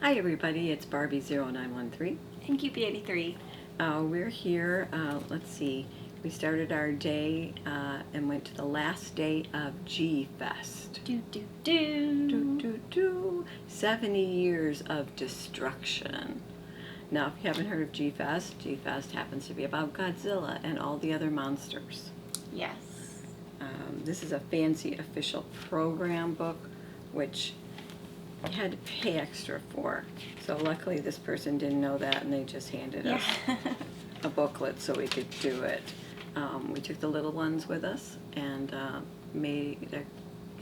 Hi everybody, it's Barbie0913. And campy 83. We're here, let's see, we started our day and went to the last day of Gfest. Do do do. Do, do, do. 70 years of destruction. Now, if you haven't heard of Gfest happens to be about Godzilla and all the other monsters. Yes. This is a fancy official program book, which you had to pay extra for. So luckily this person didn't know that and they just handed us a booklet so we could do it. We took the little ones with us and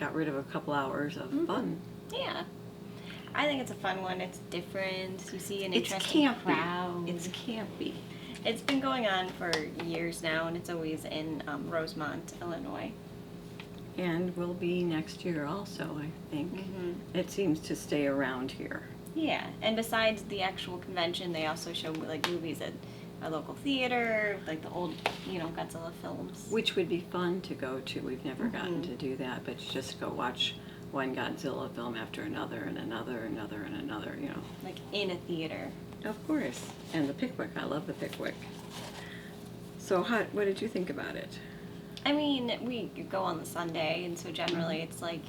got rid of a couple hours of fun. Yeah. I think it's a fun one. It's different. You see an It's interesting campy. crowd. It's campy. It's been going on for years now, and it's always in Rosemont, Illinois. And will be next year also, I think. It seems to stay around here. Yeah, and besides the actual convention, they also show like movies at a local theater, like the old, Godzilla films. Which would be fun to go to. We've never gotten to do that, but just go watch one Godzilla film after another and another and another and another, Like in a theater. Of course. And the Pickwick. I love the Pickwick. So what did you think about it? I mean, we go on the Sunday, and so generally it's like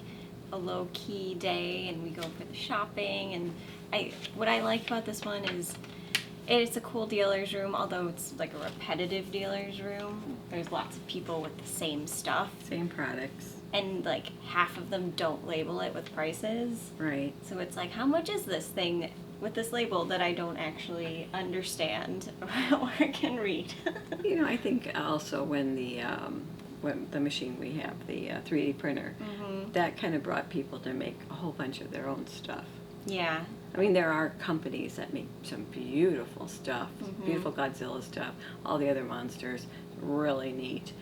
a low-key day, and we go for the shopping. And what I like about this one is it's a cool dealer's room, although it's like a repetitive dealer's room. There's lots of people with the same stuff. Same products. And like half of them don't label it with prices. Right. So it's like, how much is this thing with this label that I don't actually understand or can read? I think also when the machine we have, the 3D printer, that kind of brought people to make a whole bunch of their own stuff. Yeah. I mean, there are companies that make some beautiful stuff, beautiful Godzilla stuff, all the other monsters, really neat.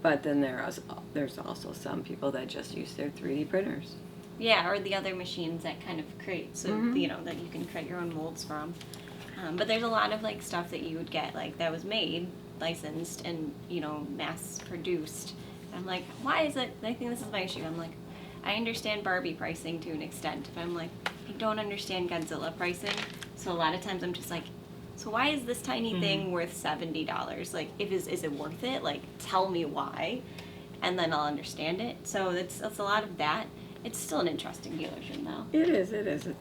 But then there's also some people that just use their 3D printers. Yeah, or the other machines that kind of create, so, that you can create your own molds from. But there's a lot of, like, stuff that you would get, like, that was made, licensed, and, mass-produced. I'm like, why is it? I think this is my issue. I'm like, I understand Barbie pricing to an extent, but I'm like, I don't understand Godzilla pricing. So a lot of times I'm just like, so why is this tiny thing worth $70? Like, is it worth it? Like, tell me why, and then I'll understand it. So it's a lot of that. It's still an interesting dealership, though. It is.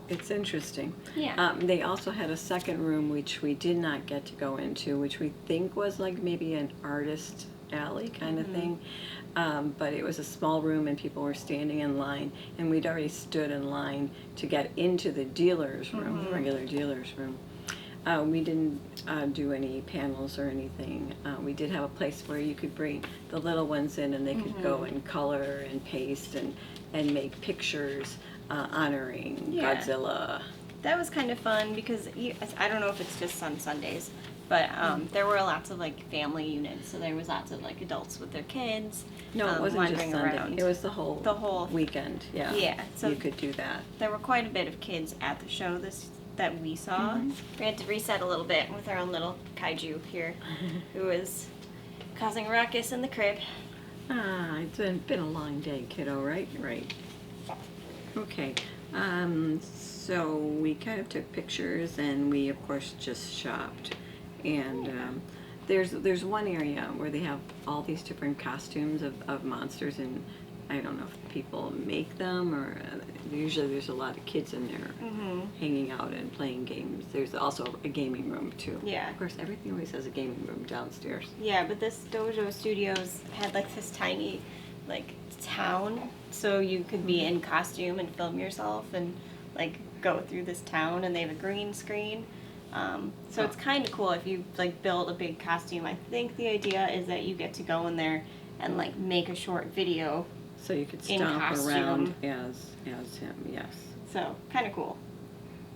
It's interesting. Yeah. They also had a second room, which we did not get to go into, which we think was like maybe an artist alley kind of thing. But it was a small room and people were standing in line, and we'd already stood in line to get into the dealer's room, regular dealer's room. We didn't do any panels or anything. We did have a place where you could bring the little ones in and they could go and color and paste and make pictures honoring Godzilla. That was kind of fun because I don't know if it's just on Sundays, but there were lots of like family units, so there was lots of like adults with their kids. No, it wasn't just wandering Sunday. around. It was the whole weekend. Yeah. Yeah. So you could do that. There were quite a bit of kids at the show that we saw. We had to reset a little bit with our own little kaiju here, who was causing a ruckus in the crib. It's been a long day, kiddo, right? Right. Okay. So we kind of took pictures and we, of course, just shopped. And there's one area where they have all these different costumes of monsters, and I don't know if people make them or usually there's a lot of kids in there hanging out and playing games. There's also a gaming room too. Yeah. Of course, everything always has a gaming room downstairs. Yeah, but this Dojo Studios had like this tiny like town, so you could be in costume and film yourself and like go through this town, and they have a green screen. So it's kind of cool if you like build a big costume. I think the idea is that you get to go in there and like make a short video. So you could In stomp costume. around as him, yes. So kind of cool.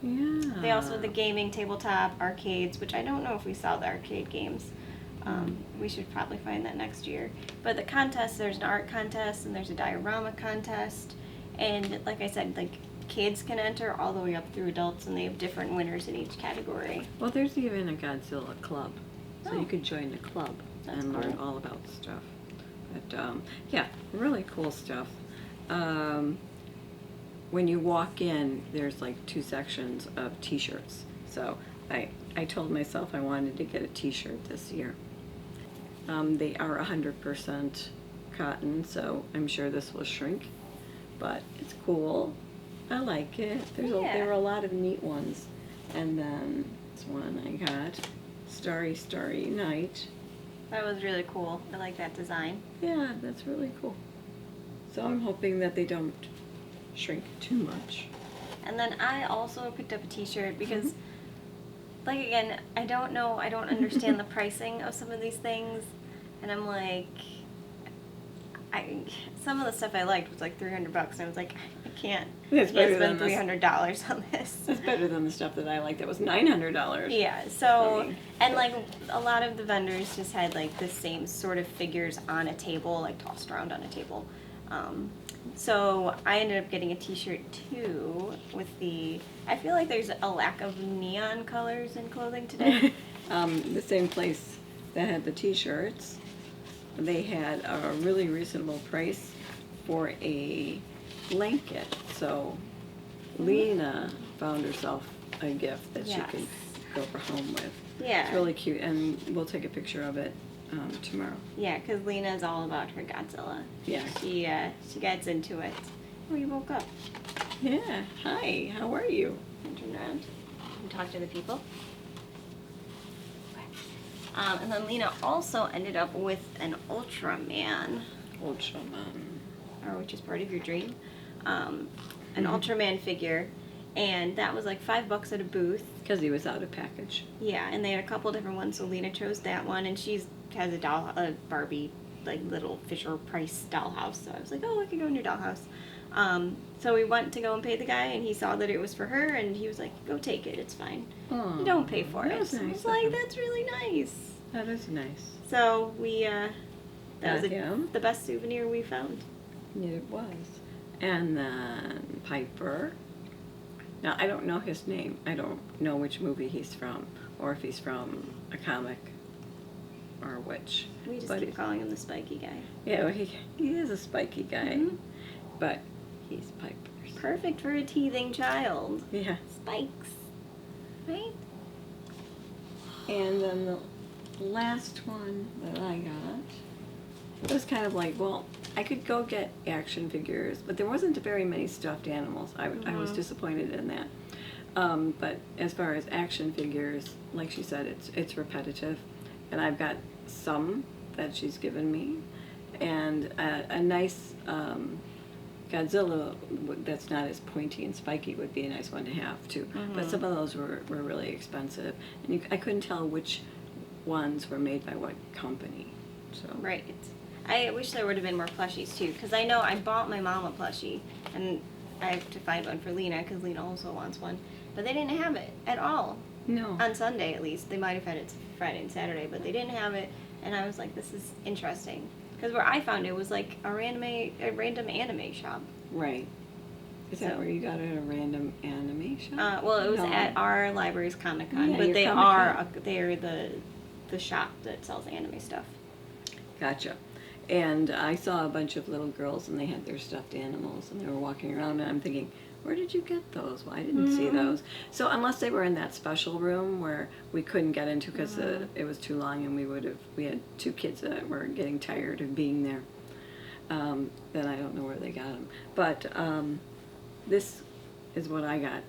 Yeah. They also have the gaming tabletop arcades, which I don't know if we saw the arcade games. We should probably find that next year. But the contest, there's an art contest and there's a diorama contest, and like I said, like kids can enter all the way up through adults, and they have different winners in each category. Well, there's even a Godzilla club, so you could join the club and learn cool. all about stuff. But yeah, really cool stuff. when you walk in, there's like 2 sections of t-shirts. So I told myself I wanted to get a t-shirt this year. They are 100% cotton, so I'm sure this will shrink, but it's cool. I like it. There were a lot of neat ones. And then this one I got, Starry, Starry Night. That was really cool. I like that design. Yeah, that's really cool. So I'm hoping that they don't shrink too much. And then I also picked up a t-shirt because, like, again, I don't understand the pricing of some of these things. And I'm like, some of the stuff I liked was like $300, and I was like, I can't spend $300 on this. That's better than the stuff that I liked that was $900. Yeah, so, and like a lot of the vendors just had like the same sort of figures on a table, like tossed around on a table. So I ended up getting a t-shirt too with I feel like there's a lack of neon colors in clothing today. The same place that had the t-shirts, they had a really reasonable price for a blanket. So Lena found herself a gift that she could go home with. Yeah. It's really cute, and we'll take a picture of it tomorrow. Yeah, because Lena's all about her Godzilla. Yeah. She gets into it. Oh, you woke up. Yeah. Hi, how are you? And turn around and talk to the people. And then Lena also ended up with an Ultraman. Ultraman. Or which is part of your dream. An Ultraman figure. And that was like $5 at a booth. Because he was out of package. Yeah, and they had a couple different ones, so Lena chose that one, and she has a Barbie, like, little Fisher-Price dollhouse, so I was like, oh, I could go in your dollhouse. So we went to go and pay the guy, and he saw that it was for her, and he was like, go take it, it's fine. Aww, you don't pay for it. That was I nice was like, of him. that's really nice. That is nice. So we, that was him. the best souvenir we found. It was. And then Piper. Now, I don't know his name. I don't know which movie he's from, or if he's from a comic, or which. We just keep calling him the spiky guy. Yeah, well, he is a spiky guy, but he's Piper's. Perfect for a teething child. Yeah. Spikes. Right? And then the last one that I got, it was kind of like, well, I could go get action figures, but there wasn't very many stuffed animals. I was disappointed in that. But as far as action figures, like she said, it's repetitive. And I've got some that she's given me. And a nice Godzilla that's not as pointy and spiky would be a nice one to have, too. But some of those were really expensive. And I couldn't tell which ones were made by what company. So. Right. I wish there would have been more plushies too, because I know I bought my mom a plushie, and I have to find one for Lena, because Lena also wants one, but they didn't have it at all. No. On Sunday, at least. They might have had it Friday and Saturday, but they didn't have it, and I was like, this is interesting. Because where I found it was like a random anime shop. Right. Is that where you got it, a random anime shop? Well, it was at our library's Comic-Con, Yeah, but your they're the shop that sells anime stuff. Gotcha. And I saw a bunch of little girls, and they had their stuffed animals, and they were walking around, and I'm thinking, where did you get those? Well, I didn't see those. So unless they were in that special room where we couldn't get into because it was too long, and we had 2 kids that were getting tired of being there, then I don't know where they got them. But this is what I got.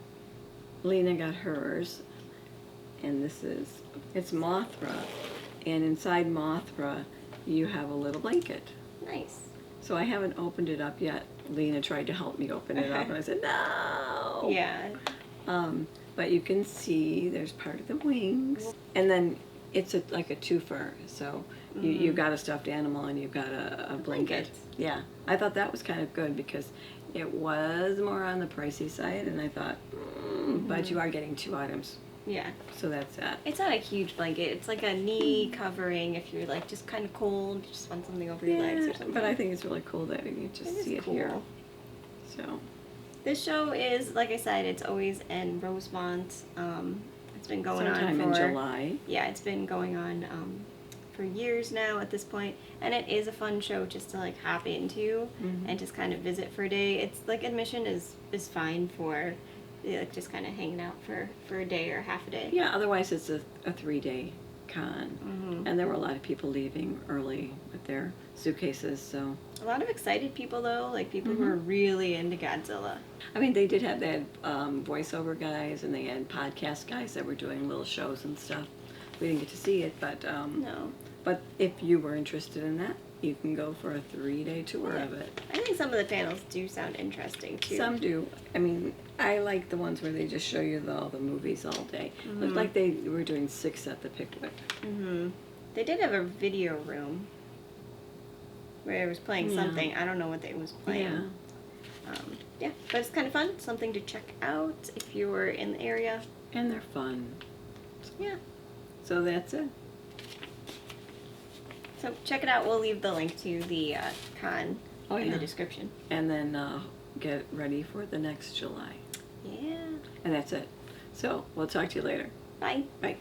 Lena got hers, and it's Mothra, and inside Mothra, you have a little blanket. Nice. So I haven't opened it up yet. Lena tried to help me open it up, and I said, no! Yeah. But you can see there's part of the wings. And then it's like a twofer. So you've got a stuffed animal and you've got a blanket. Yeah. I thought that was kind of good because it was more on the pricey side, and I thought, but you are getting 2 items. Yeah. So that's that. It's not a huge blanket. It's like a knee covering if you're like just kind of cold, you just want something over your legs or something. But I think it's really cool that you just see it here. So. This show is, like I said, it's always in Rosemont. It's been going sometime on in July. Yeah, it's been going on for years now at this point, and it is a fun show just to like hop into and just kind of visit for a day. It's like admission is fine for like just kind of hanging out for a day or half a day. Yeah, otherwise it's a 3-day con. And there were a lot of people leaving early with their suitcases, so. A lot of excited people though, like people who are really into Godzilla. I mean, they did have that voiceover guys, and they had podcast guys that were doing little shows and stuff. We didn't get to see it, but No. but if you were interested in that, you can go for a 3-day tour of it. I think some of the panels do sound interesting too. Some do. I mean, I like the ones where they just show you all the movies all day. Looked like they were doing 6 at the Pickwick. They did have a video room where it was playing something. I don't know what it was playing. Yeah, but it's kind of fun. Something to check out if you're in the area. And they're fun. Yeah. So that's it. So check it out. We'll leave the link to the con in the yeah. description. And then get ready for the next July. Yeah. And that's it. So we'll talk to you later. Bye. Bye.